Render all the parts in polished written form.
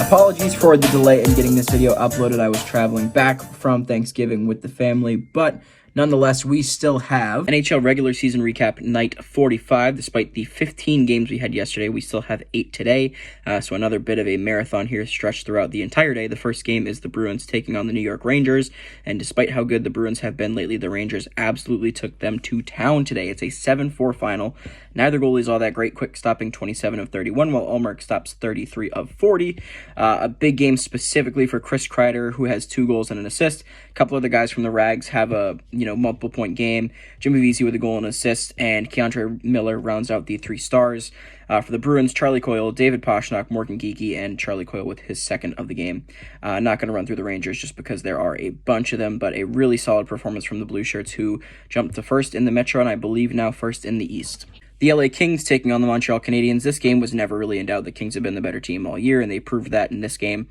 Apologies for the delay in getting this video uploaded. I was traveling back from Thanksgiving with the family, but nonetheless, we still have NHL regular season recap night 45. Despite the 15 games we had yesterday, we still have 8 today. So another bit of a marathon here stretched throughout the entire day. The first game is the Bruins taking on the New York Rangers. And despite how good the Bruins have been lately, the Rangers absolutely took them to town today. It's a 7-4 final. Neither goalie is all that great. Quick stopping 27 of 31, while Ullmark stops 33 of 40. A big game specifically for Chris Kreider, who has 2 goals and an assist. A couple other guys from the Rags have a multiple point game. Jimmy Vesey with a goal and assist, and Keandre Miller rounds out the 3 stars. For the Bruins, Charlie Coyle, David Pastrnak, Morgan Geekie, and Charlie Coyle with his second of the game. Not going to run through the Rangers just because there are a bunch of them, but a really solid performance from the Blue Shirts, who jumped to first in the Metro and I believe now first in the East. The LA Kings taking on the Montreal Canadiens. This game was never really in doubt. The Kings have been the better team all year, and they proved that in this game.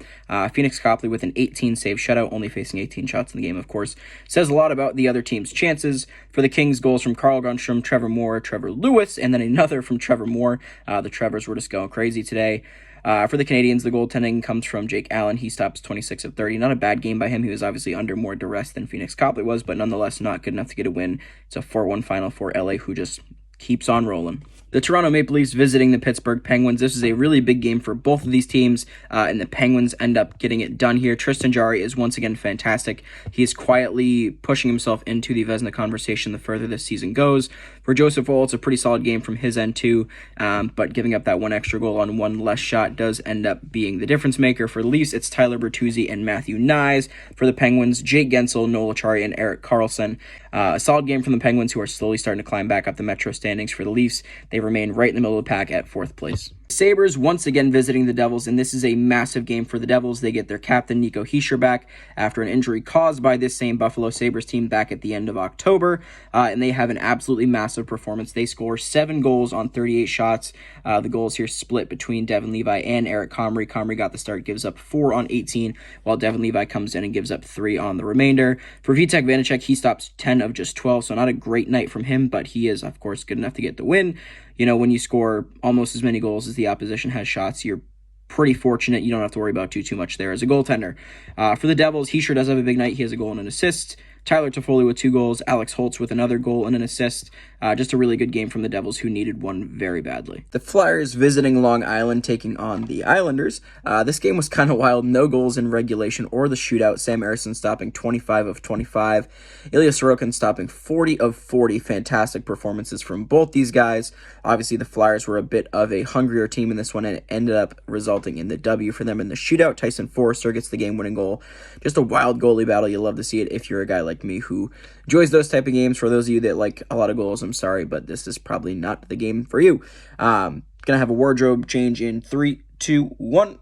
Phoenix Copley with an 18-save shutout, only facing 18 shots in the game, of course. Says a lot about the other team's chances. For the Kings, goals from Carl Gunstrom, Trevor Moore, Trevor Lewis, and then another from Trevor Moore. The Trevors were just going crazy today. For the Canadiens, the goaltending comes from Jake Allen. He stops 26 of 30. Not a bad game by him. He was obviously under more duress than Phoenix Copley was, but nonetheless not good enough to get a win. It's a 4-1 final for LA, who just keeps on rolling. The Toronto Maple Leafs visiting the Pittsburgh Penguins. This is a really big game for both of these teams, and the Penguins end up getting it done here. Tristan Jarry is once again fantastic. He is quietly pushing himself into the Vezina conversation the further this season goes. For Joseph Woll, it's a pretty solid game from his end too, but giving up that 1 extra goal on 1 less shot does end up being the difference maker. For the Leafs, it's Tyler Bertuzzi and Matthew Nyes. For the Penguins, Jake Gensel, Noel Acciari, and Erik Karlsson. A solid game from the Penguins, who are slowly starting to climb back up the Metro standings. For the Leafs, they remain right in the middle of the pack at 4th place. Sabres once again visiting the Devils, and this is a massive game for the Devils. They get their captain, Nico Hischier, back after an injury caused by this same Buffalo Sabres team back at the end of October, and they have an absolutely massive performance. They score 7 goals on 38 shots. The goals here split between Devin Levi and Eric Comrie. Comrie got the start, gives up 4 on 18, while Devin Levi comes in and gives up 3 on the remainder. For Vitek Vanacek, he stops 10 of just 12, so not a great night from him, but he is, of course, good enough to get the win. When you score almost as many goals as the opposition has shots, you're pretty fortunate. You don't have to worry about too much there as a goaltender. For the Devils, he sure does have a big night. He has a goal and an assist. Tyler Toffoli with 2 goals. Alex Holtz with another goal and an assist. Just a really good game from the Devils, who needed one very badly. The Flyers visiting Long Island, taking on the Islanders. This game was kind of wild. No goals in regulation or the shootout. Sam Ersson stopping 25 of 25. Ilya Sorokin stopping 40 of 40. Fantastic performances from both these guys. Obviously, the Flyers were a bit of a hungrier team in this one, and it ended up resulting in the W for them in the shootout. Tyson Forrester gets the game-winning goal. Just a wild goalie battle. You love to see it if you're a guy like me who enjoys those type of games. For those of you that like a lot of goals, I'm sorry, but this is probably not the game for you. Gonna have a wardrobe change in 3, 2, 1.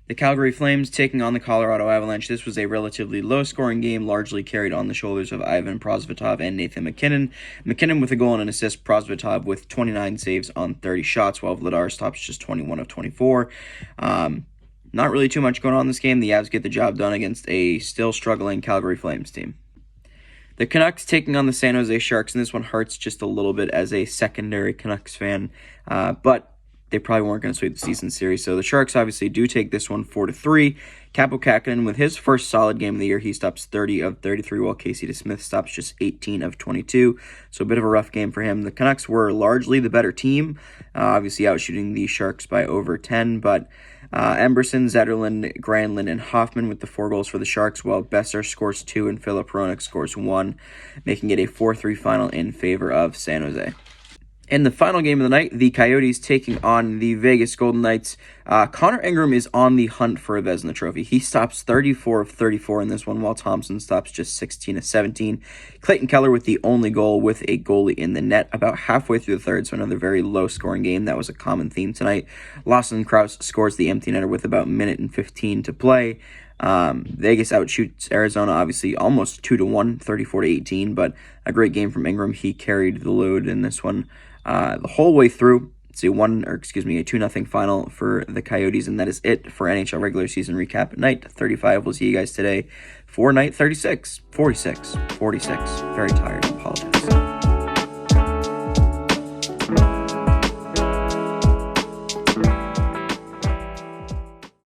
The Calgary Flames taking on the Colorado Avalanche. This was a relatively low-scoring game, largely carried on the shoulders of Ivan Prosvetov and Nathan MacKinnon. MacKinnon with a goal and an assist, Prosvetov with 29 saves on 30 shots, while Vladar stops just 21 of 24. Not really too much going on in this game. The Avs get the job done against a still struggling Calgary Flames team. The Canucks taking on the San Jose Sharks, and this one hurts just a little bit as a secondary Canucks fan, but they probably weren't going to sweep the season series, so the Sharks obviously do take this one 4-3. Kaapo Kähkönen with his first solid game of the year, he stops 30 of 33, while Casey DeSmith stops just 18 of 22, so a bit of a rough game for him. The Canucks were largely the better team, obviously outshooting the Sharks by over 10, but Emberson, Zetterlund, Granlund, and Hoffman with the 4 goals for the Sharks, while Besser scores 2 and Filip Hronek scores 1, making it a 4-3 final in favor of San Jose. In the final game of the night, the Coyotes taking on the Vegas Golden Knights. Connor Ingram is on the hunt for a Vezina trophy. He stops 34 of 34 in this one, while Thompson stops just 16 of 17. Clayton Keller with the only goal with a goalie in the net about halfway through the third, so another very low-scoring game. That was a common theme tonight. Lawson Krause scores the empty netter with about a minute and 15 to play. Vegas outshoots Arizona, obviously almost 2-1, 34-18, but a great game from Ingram. He carried the load in this one the whole way through. It's a 2-0 final for the Coyotes, and that is it for NHL regular season recap night 35. We'll see you guys today for night 36, 46, 46. Very tired. Apologize.